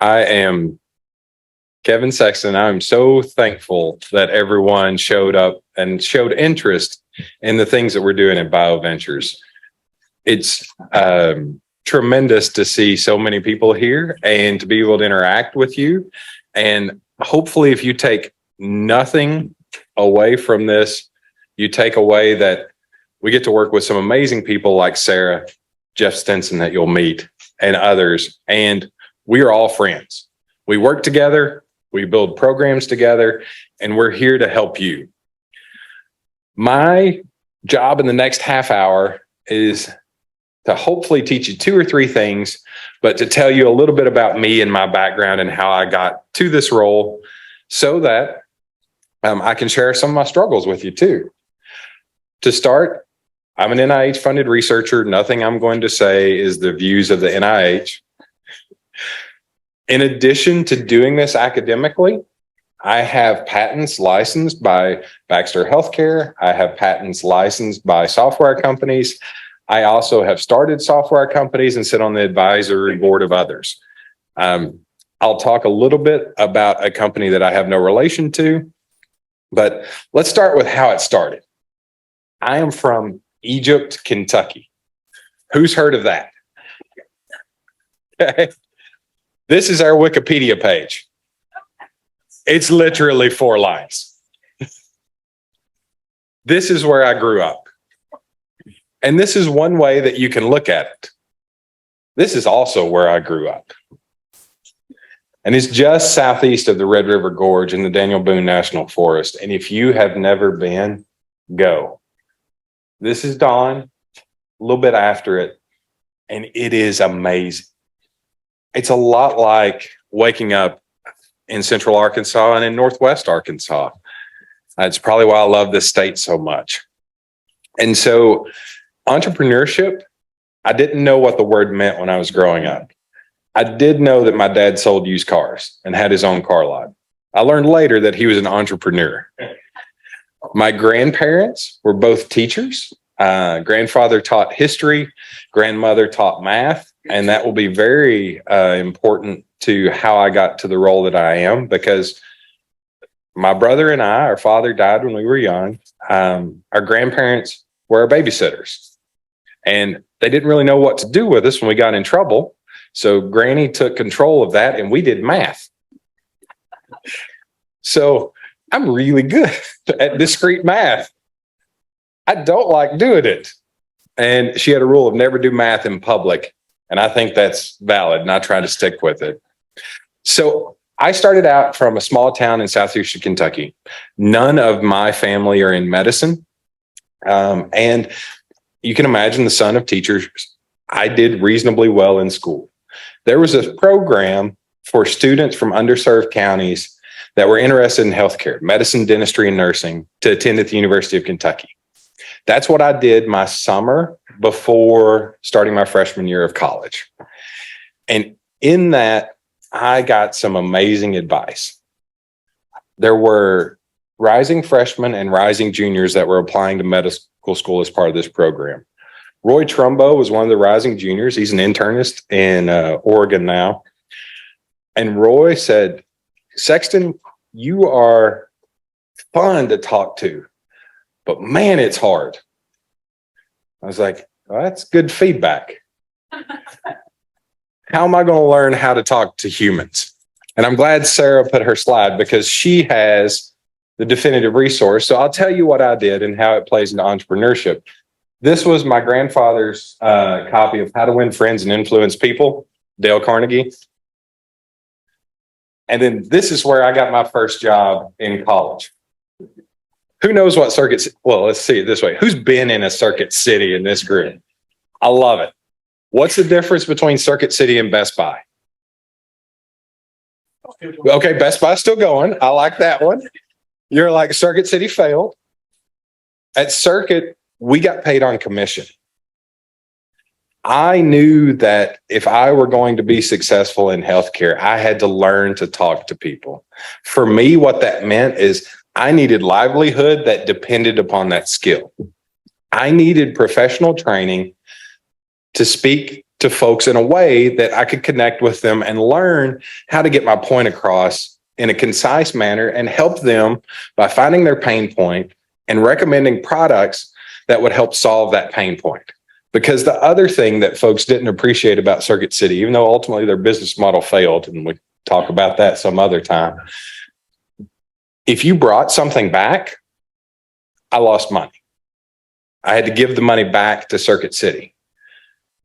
I am Kevin Sexton. I'm so thankful that everyone showed up and showed interest in the things that we're doing at BioVentures. It's tremendous to see so many people here and to be able to interact with you. And hopefully, if you take nothing away from this, you take away that we get to work with some amazing people like Sarah, Jeff Stinson that you'll meet, and others. And we are all friends. We work together, we build programs together, and we're here to help you. My job in the next half hour is to hopefully teach you 2 or 3 things, but to tell you a little bit about me and my background and how I got to this role so that I can share some of my struggles with you too. To start, I'm an NIH-funded researcher. Nothing I'm going to say is the views of the NIH. In addition to doing this academically, I have patents licensed by Baxter Healthcare. I have patents licensed by software companies. I also have started software companies and sit on the advisory board of others. I'll talk a little bit about a company that I have no relation to, but let's start with how it started. I am from Egypt, Kentucky. Who's heard of that? Okay. This is our Wikipedia page. It's literally 4 lines. This is where I grew up. And this is one way that you can look at it. This is also where I grew up. And it's just southeast of the Red River Gorge in the Daniel Boone National Forest. And if you have never been, go. This is dawn, a little bit after it, and it is amazing. It's a lot like waking up in Central Arkansas and in Northwest Arkansas. That's probably why I love this state so much. And so entrepreneurship, I didn't know what the word meant when I was growing up. I did know that my dad sold used cars and had his own car lot. I learned later that he was an entrepreneur. My grandparents were both teachers. Grandfather taught history, grandmother taught math, and that will be very important to how I got to the role that I am, because my brother and I, our father died when we were young. Our grandparents were our babysitters, and they didn't really know what to do with us when we got in trouble. So Granny took control of that, and we did math. So I'm really good at discrete math. I don't like doing it. And she had a rule of never do math in public. And I think that's valid, and I try to stick with it. So I started out from a small town in southeastern Kentucky. None of my family are in medicine. And you can imagine the son of teachers. I did reasonably well in school. There was a program for students from underserved counties that were interested in healthcare, medicine, dentistry, and nursing to attend at the University of Kentucky. That's what I did my summer before starting my freshman year of college. And in that, I got some amazing advice. There were rising freshmen and rising juniors that were applying to medical school as part of this program. Roy Trumbo was one of the rising juniors. He's an internist in Oregon now. And Roy said, Sexton, you are fun to talk to, but man, it's hard. I was like, well, that's good feedback. How am I going to learn how to talk to humans? And I'm glad Sarah put her slide, because she has the definitive resource. So I'll tell you what I did and how it plays into entrepreneurship. This was my grandfather's copy of How to Win Friends and Influence People, Dale Carnegie. And then this is where I got my first job in college. Who knows what circuits? Well, let's see it this way. Who's been in a Circuit City in this group? I love it. What's the difference between Circuit City and Best Buy? Okay, Best Buy's still going. I like that one. You're like, Circuit City failed. At Circuit, we got paid on commission. I knew that if I were going to be successful in healthcare, I had to learn to talk to people. For me, what that meant is I needed livelihood that depended upon that skill. I needed professional training to speak to folks in a way that I could connect with them and learn how to get my point across in a concise manner and help them by finding their pain point and recommending products that would help solve that pain point. Because the other thing that folks didn't appreciate about Circuit City, even though ultimately their business model failed, and we talk about that some other time, if you brought something back, I lost money. I had to give the money back to Circuit City,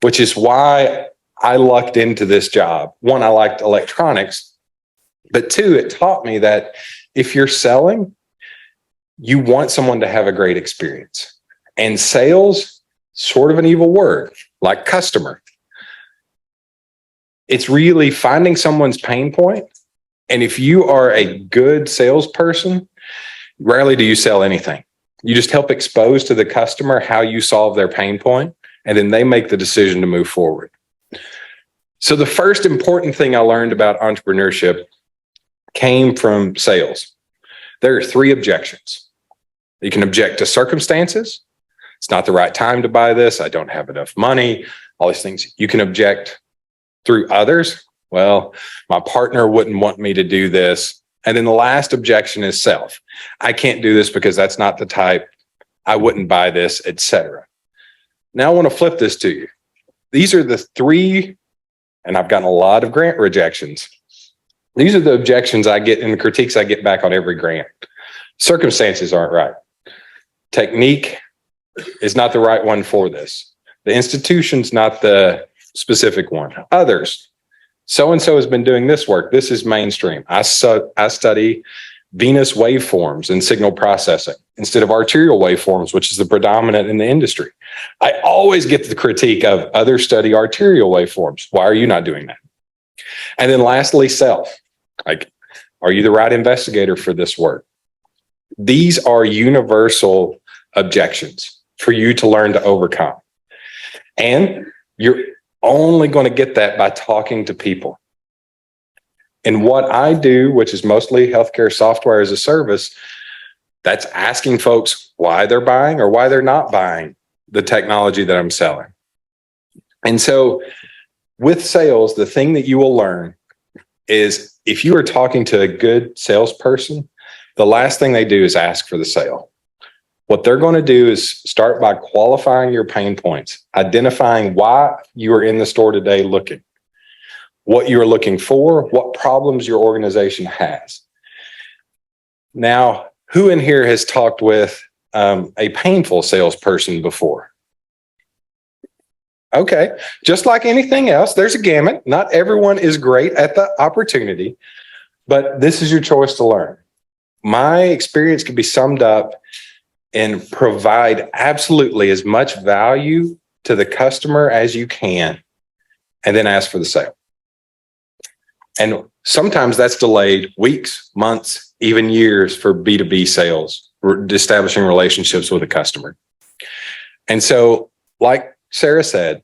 which is why I lucked into this job. One, I liked electronics, but two, it taught me that if you're selling, you want someone to have a great experience. And sales, sort of an evil word, like customer. It's really finding someone's pain point. And if you are a good salesperson, rarely do you sell anything. You just help expose to the customer how you solve their pain point, and then they make the decision to move forward. So the first important thing I learned about entrepreneurship came from sales. There are 3 objections. You can object to circumstances. It's not the right time to buy this. I don't have enough money, all these things. You can object through others. Well, my partner wouldn't want me to do this. And then the last objection is self. I can't do this because that's not the type. I wouldn't buy this, etc. Now I want to flip this to you. These are the 3, and I've gotten a lot of grant rejections. These are the objections I get and the critiques I get back on every grant. Circumstances aren't right. Technique is not the right one for this. The institution's not the specific one. Others. So-and-so has been doing this work. This is mainstream. I study venous waveforms and signal processing instead of arterial waveforms, which is the predominant in the industry. I always get the critique of others study arterial waveforms. Why are you not doing that? And then lastly, self. Like, are you the right investigator for this work? These are universal objections for you to learn to overcome. And you're only going to get that by talking to people. And what I do, which is mostly healthcare software as a service, that's asking folks why they're buying or why they're not buying the technology that I'm selling. And so with sales, the thing that you will learn is if you are talking to a good salesperson, the last thing they do is ask for the sale. What they're going to do is start by qualifying your pain points, identifying why you are in the store today looking, what you are looking for, what problems your organization has. Now, who in here has talked with a painful salesperson before? Okay, just like anything else, there's a gamut. Not everyone is great at the opportunity, but this is your choice to learn. My experience can be summed up and provide absolutely as much value to the customer as you can, and then ask for the sale. And sometimes that's delayed weeks, months, even years for B2B sales, establishing relationships with a customer. And so, like Sarah said,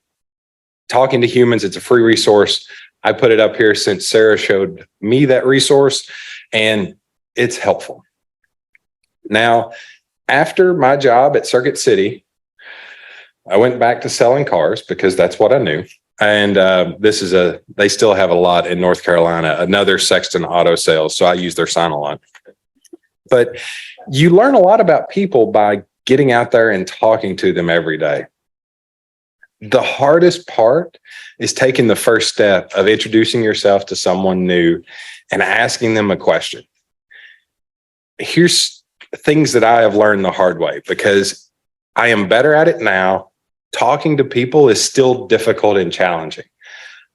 talking to humans, it's a free resource. I put it up here since Sarah showed me that resource, and it's helpful. Now, after my job at Circuit City, I went back to selling cars because that's what I knew. And they still have a lot in North Carolina, another Sexton auto sales. So I use their sign a lot. But you learn a lot about people by getting out there and talking to them every day. The hardest part is taking the first step of introducing yourself to someone new and asking them a question. Here's things that I have learned the hard way because I am better at it now. Talking to people is still difficult and challenging.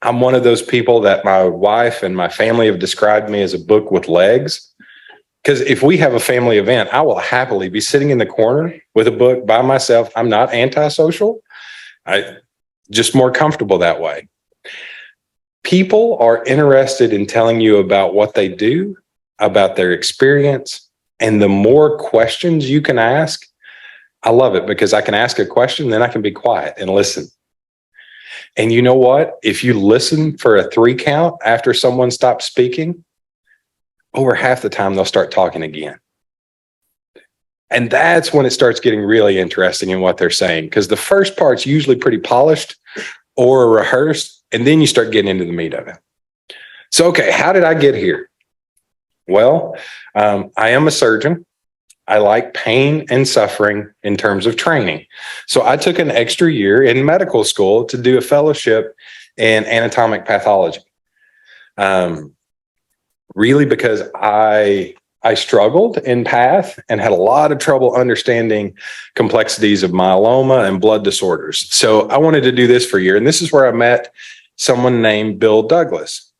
I'm one of those people that my wife and my family have described me as a book with legs. Because if we have a family event, I will happily be sitting in the corner with a book by myself. I'm not antisocial. I'm just more comfortable that way. People are interested in telling you about what they do, about their experience, and the more questions you can ask, I love it because I can ask a question, then I can be quiet and listen. And you know what? If you listen for a 3 count after someone stops speaking, over half the time they'll start talking again. And that's when it starts getting really interesting in what they're saying, because the first part's usually pretty polished. or rehearsed, and then you start getting into the meat of it. So, okay, how did I get here? Well, I am a surgeon. I like pain and suffering in terms of training. So I took an extra year in medical school to do a fellowship in anatomic pathology. Really because I struggled in path and had a lot of trouble understanding complexities of myeloma and blood disorders. So I wanted to do this for a year. And this is where I met someone named Bill Douglas.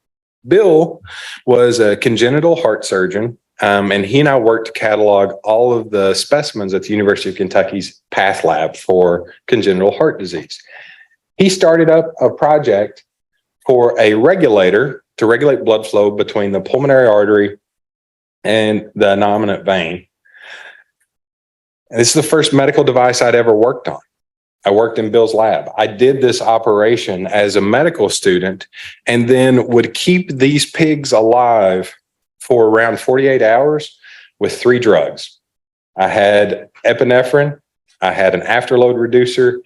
Bill was a congenital heart surgeon, and he and I worked to catalog all of the specimens at the University of Kentucky's Path Lab for congenital heart disease. He started up a project for a regulator to regulate blood flow between the pulmonary artery and the innominate vein. And this is the first medical device I'd ever worked on. I worked in Bill's lab. I did this operation as a medical student and then would keep these pigs alive for around 48 hours with 3 drugs. I had epinephrine, I had an afterload reducer,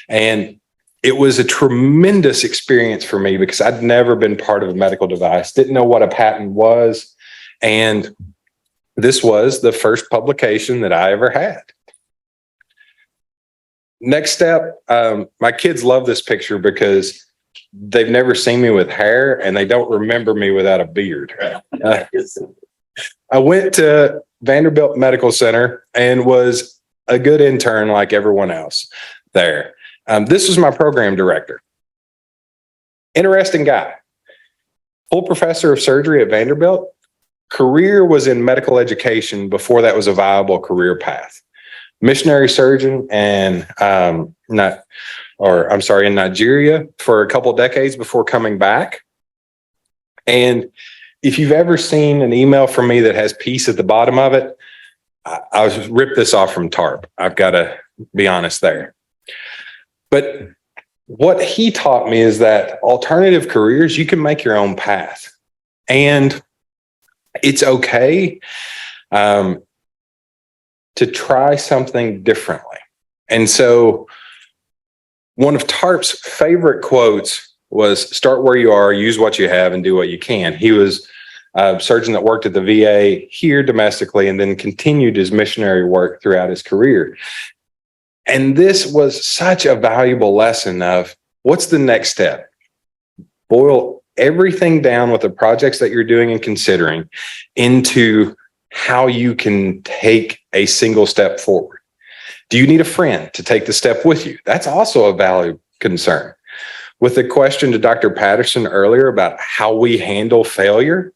and it was a tremendous experience for me because I'd never been part of a medical device, didn't know what a patent was, and this was the first publication that I ever had. Next step, my kids love this picture because they've never seen me with hair and they don't remember me without a beard. I went to Vanderbilt Medical Center and was a good intern like everyone else there. This was my program director. Interesting guy. Full professor of surgery at Vanderbilt. Career was in medical education before that was a viable career path. Missionary surgeon and in Nigeria for a couple decades before coming back. And if you've ever seen an email from me that has peace at the bottom of it, I ripped this off from TARP. I've got to be honest there. But what he taught me is that alternative careers, you can make your own path. And it's okay to try something differently. And so one of TARP's favorite quotes was, start where you are, use what you have, and do what you can. He was a surgeon that worked at the VA here domestically and then continued his missionary work throughout his career. And this was such a valuable lesson of what's the next step? Boil everything down with the projects that you're doing and considering into how you can take a single step forward. Do you need a friend to take the step with you? That's also a valid concern. With the question to Dr. Patterson earlier about how we handle failure,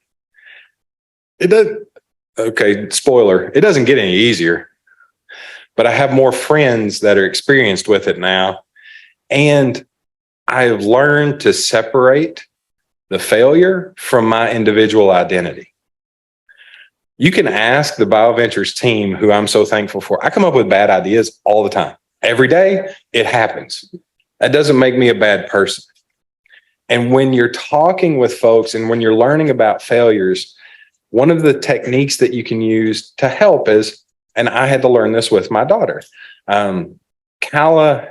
spoiler, it doesn't get any easier, but I have more friends that are experienced with it now. And I've learned to separate the failure from my individual identity. You can ask the BioVentures team, who I'm so thankful for. I come up with bad ideas all the time. Every day, it happens. That doesn't make me a bad person. And when you're talking with folks and when you're learning about failures, one of the techniques that you can use to help is, and I had to learn this with my daughter, Kala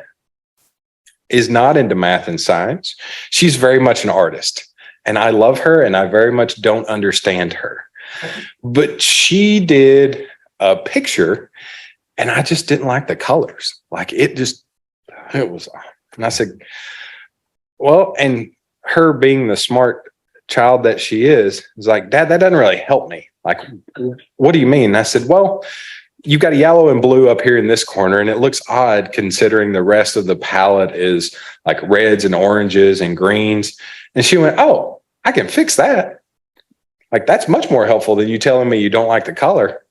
is not into math and science. She's very much an artist. And I love her and I very much don't understand her. But she did a picture and I just didn't like the colors. Like it was, and I said, well, and her being the smart child that she is like, Dad, that doesn't really help me. Like, what do you mean? And I said, well, you've got a yellow and blue up here in this corner, and it looks odd considering the rest of the palette is like reds and oranges and greens. And she went, oh, I can fix that. Like, that's much more helpful than you telling me you don't like the color.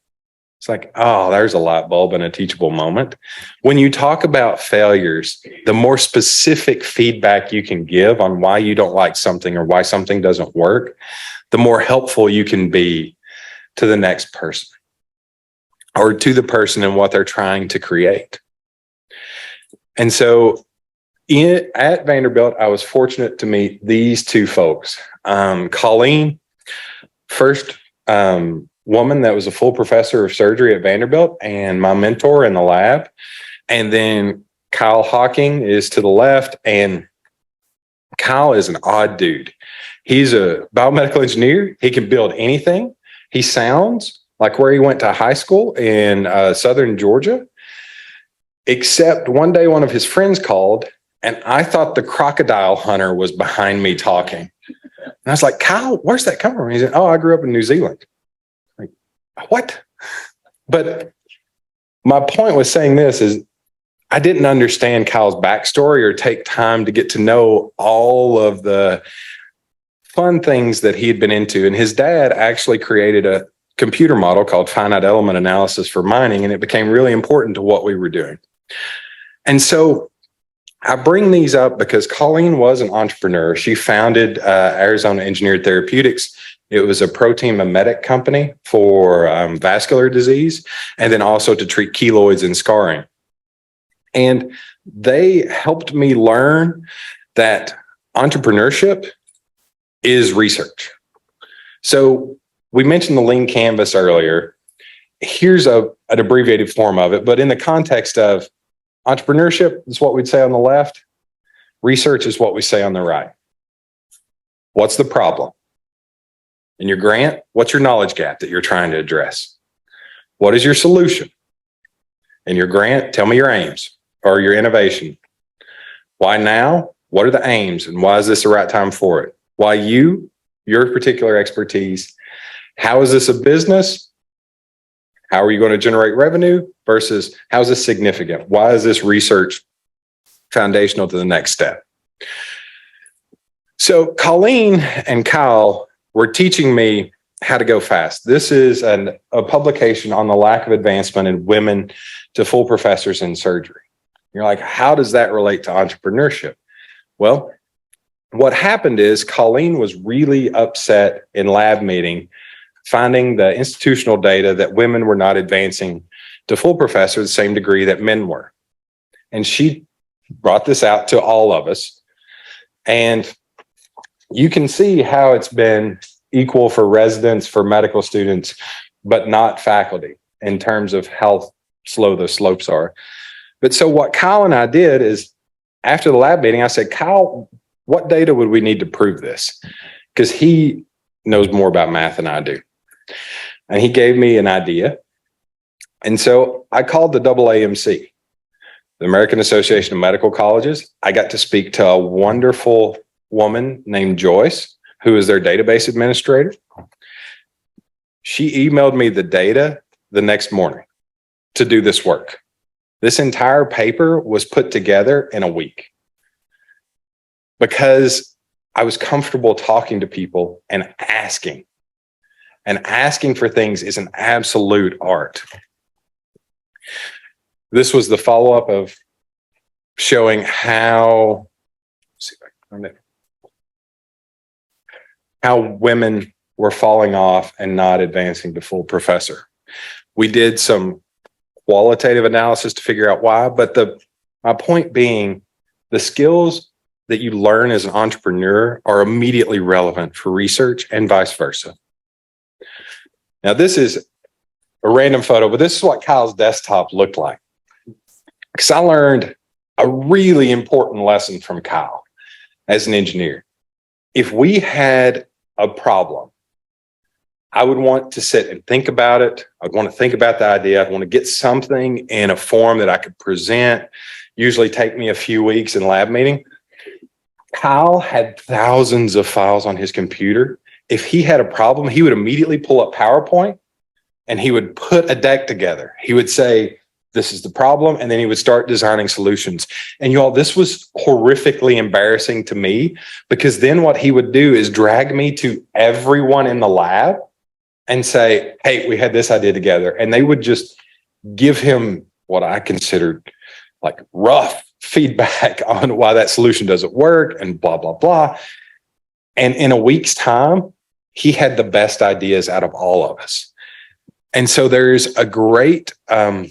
It's like, oh, there's a light bulb and a teachable moment. When you talk about failures, the more specific feedback you can give on why you don't like something or why something doesn't work, the more helpful you can be to the next person or to the person and what they're trying to create. And so at Vanderbilt, I was fortunate to meet these two folks. Colleen, first woman that was a full professor of surgery at Vanderbilt and my mentor in the lab. And then Kyle Hawking is to the left. And Kyle is an odd dude. He's a biomedical engineer. He can build anything. He sounds like where he went to high school in southern Georgia, except one day one of his friends called, and I thought the crocodile hunter was behind me talking. And I was like, Kyle, where's that come from? He said, oh, I grew up in New Zealand. Like, what? But my point with saying this is I didn't understand Kyle's backstory or take time to get to know all of the fun things that he had been into. And his dad actually created a computer model called finite element analysis for mining, and it became really important to what we were doing. And so I bring these up because Colleen was an entrepreneur. She founded Arizona Engineered Therapeutics. It was a protein mimetic company for vascular disease, and then also to treat keloids and scarring. And they helped me learn that entrepreneurship is research. So we mentioned the lean canvas earlier. Here's an abbreviated form of it, but in the context of entrepreneurship is what we'd say on the left. Research is what we say on the right. What's the problem? In your grant, what's your knowledge gap that you're trying to address? What is your solution? In your grant, tell me your aims or your innovation. Why now? What are the aims and why is this the right time for it? Why you, your particular expertise? How is this a business? How are you going to generate revenue versus how is this significant? Why is this research foundational to the next step? So Colleen and Kyle were teaching me how to go fast. This is a publication on the lack of advancement in women to full professors in surgery. You're like, how does that relate to entrepreneurship? Well, what happened is Colleen was really upset in lab meeting, finding the institutional data that women were not advancing to full professor the same degree that men were. And she brought this out to all of us. And you can see how it's been equal for residents, for medical students, but not faculty in terms of how slow the slopes are. But so what Kyle and I did is after the lab meeting, I said, Kyle, what data would we need to prove this? Because he knows more about math than I do. And he gave me an idea. And so I called the AAMC, the American Association of Medical Colleges. I got to speak to a wonderful woman named Joyce, who is their database administrator. She emailed me the data the next morning to do this work. This entire paper was put together in a week because I was comfortable talking to people and asking. And asking for things is an absolute art. This was the follow-up of showing how women were falling off and not advancing to full professor. We did some qualitative analysis to figure out why, but my point being, the skills that you learn as an entrepreneur are immediately relevant for research and vice versa. Now, this is a random photo, but this is what Kyle's desktop looked like. Because I learned a really important lesson from Kyle as an engineer. If we had a problem, I would want to sit and think about it. I'd want to think about the idea. I'd want to get something in a form that I could present, usually take me a few weeks in lab meeting. Kyle had thousands of files on his computer. If he had a problem, he would immediately pull up PowerPoint and he would put a deck together. He would say, this is the problem. And then he would start designing solutions. And y'all, this was horrifically embarrassing to me because then what he would do is drag me to everyone in the lab and say, hey, we had this idea together. And they would just give him what I considered like rough feedback on why that solution doesn't work and blah, blah, blah. And in a week's time, he had the best ideas out of all of us. And so there's a great, and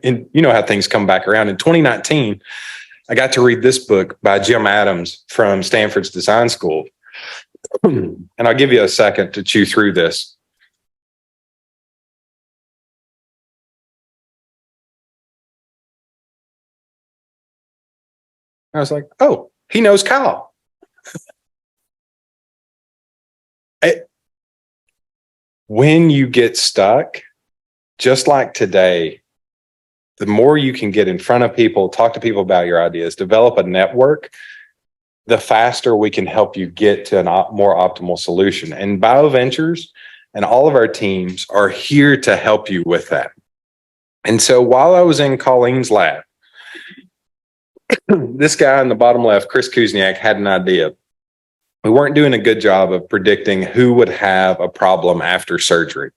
you know how things come back around. In 2019, I got to read this book by Jim Adams from Stanford's Design School. And I'll give you a second to chew through this. I was like, oh, he knows Kyle. When you get stuck, just like today, the more you can get in front of people, talk to people about your ideas, develop a network, the faster we can help you get to a more optimal solution. And BioVentures and all of our teams are here to help you with that. And so while I was in Colleen's lab, this guy in the bottom left, Chris Kuzniak, had an idea. We weren't doing a good job of predicting who would have a problem after surgery.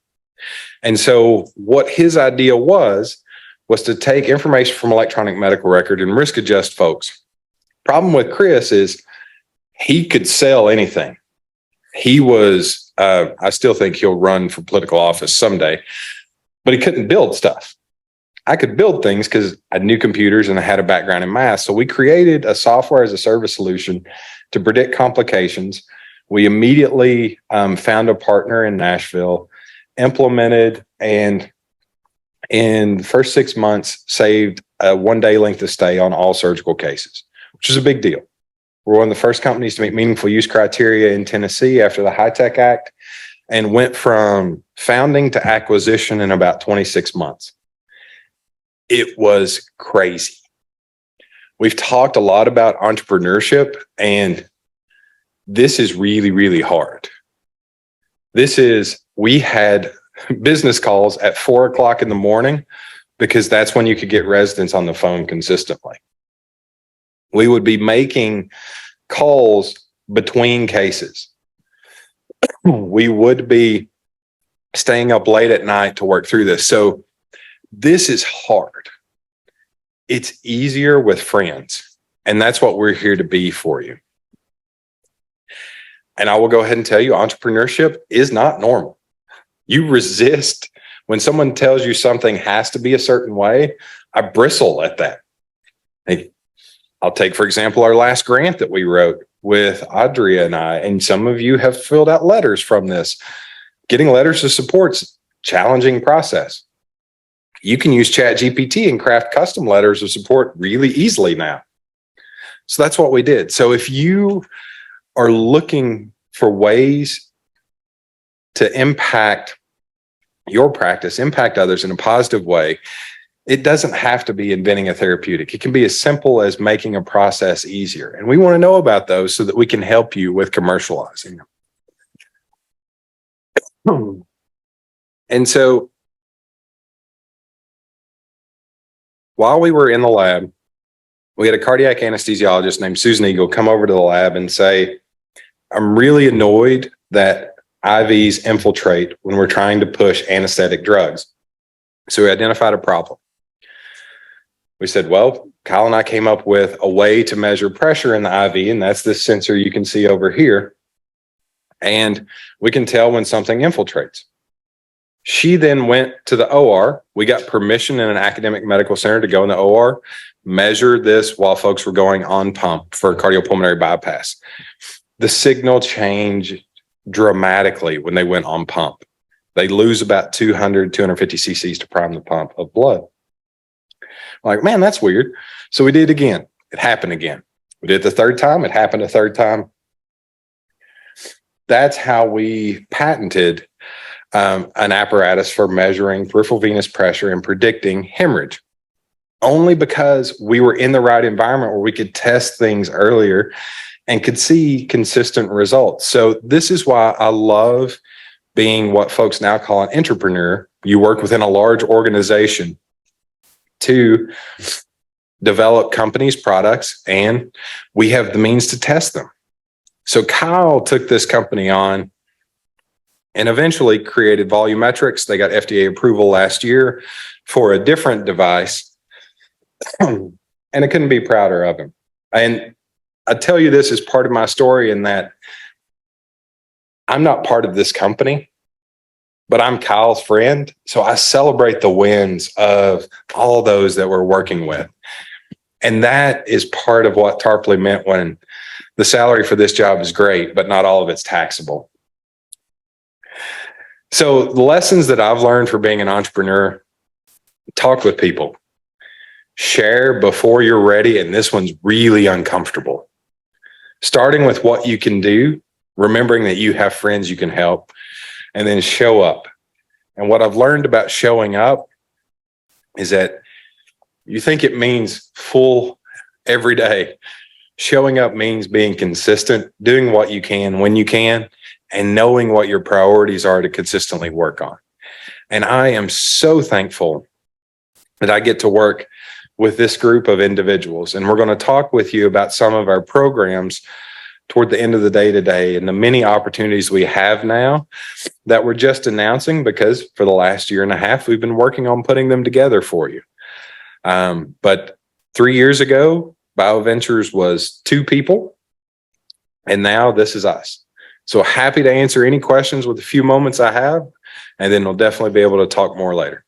And so what his idea was to take information from electronic medical record and risk adjust folks. Problem with Chris is he could sell anything. He was, I still think he'll run for political office someday, but he couldn't build stuff. I could build things because I knew computers and I had a background in math. So we created a software as a service solution to predict complications. We immediately found a partner in Nashville, implemented, and in the first 6 months saved a 1 day length of stay on all surgical cases, which is a big deal. We're one of the first companies to meet meaningful use criteria in Tennessee after the HITECH Act, and went from founding to acquisition in about 26 months. It was crazy. We've talked a lot about entrepreneurship, and this is really, really hard. We had business calls at 4:00 in the morning because that's when you could get residents on the phone consistently. We would be making calls between cases. We would be staying up late at night to work through this. So this is hard. It's easier with friends, and that's what we're here to be for you. And I will go ahead and tell you, entrepreneurship is not normal. You resist when someone tells you something has to be a certain way. I bristle at that. I'll take, for example, our last grant that we wrote with Audrey and I, and some of you have filled out letters from this. Getting letters of support's a challenging process. You can use ChatGPT and craft custom letters of support really easily now. So that's what we did. So if you are looking for ways to impact your practice, impact others in a positive way, it doesn't have to be inventing a therapeutic. It can be as simple as making a process easier. And we want to know about those so that we can help you with commercializing them. And so while we were in the lab, we had a cardiac anesthesiologist named Susan Eagle come over to the lab and say, I'm really annoyed that IVs infiltrate when we're trying to push anesthetic drugs. So we identified a problem. We said, well, Kyle and I came up with a way to measure pressure in the IV, and that's this sensor you can see over here. And we can tell when something infiltrates. She then went to the OR. We got permission in an academic medical center to go in the OR, measure this while folks were going on pump for cardiopulmonary bypass. The signal changed dramatically when they went on pump. They lose about 200, 250 cc's to prime the pump of blood. I'm like, man, that's weird. So we did it again. It happened again. We did it the third time. It happened a third time. That's how we patented an apparatus for measuring peripheral venous pressure and predicting hemorrhage. Only because we were in the right environment where we could test things earlier and could see consistent results. So this is why I love being what folks now call an entrepreneur. You work within a large organization to develop companies' products, and we have the means to test them. So Kyle took this company on and eventually created Volumetrics. They got FDA approval last year for a different device, and I couldn't be prouder of him. And I tell you this as part of my story in that I'm not part of this company, but I'm Kyle's friend. So I celebrate the wins of all those that we're working with. And that is part of what Tarpley meant when the salary for this job is great, but not all of it's taxable. So the lessons that I've learned for being an entrepreneur: talk with people, share before you're ready. And this one's really uncomfortable. starting with what you can do, remembering that you have friends you can help, and then show up. And what I've learned about showing up is that you think it means full every day. Showing up means being consistent, doing what you can when you can, and knowing what your priorities are to consistently work on. And I am so thankful that I get to work with this group of individuals. And we're going to talk with you about some of our programs toward the end of the day today and the many opportunities we have now that we're just announcing, because for the last year and a half, we've been working on putting them together for you. But 3 years ago, BioVentures was 2 people, and now this is us. So happy to answer any questions with the few moments I have, and then we'll definitely be able to talk more later.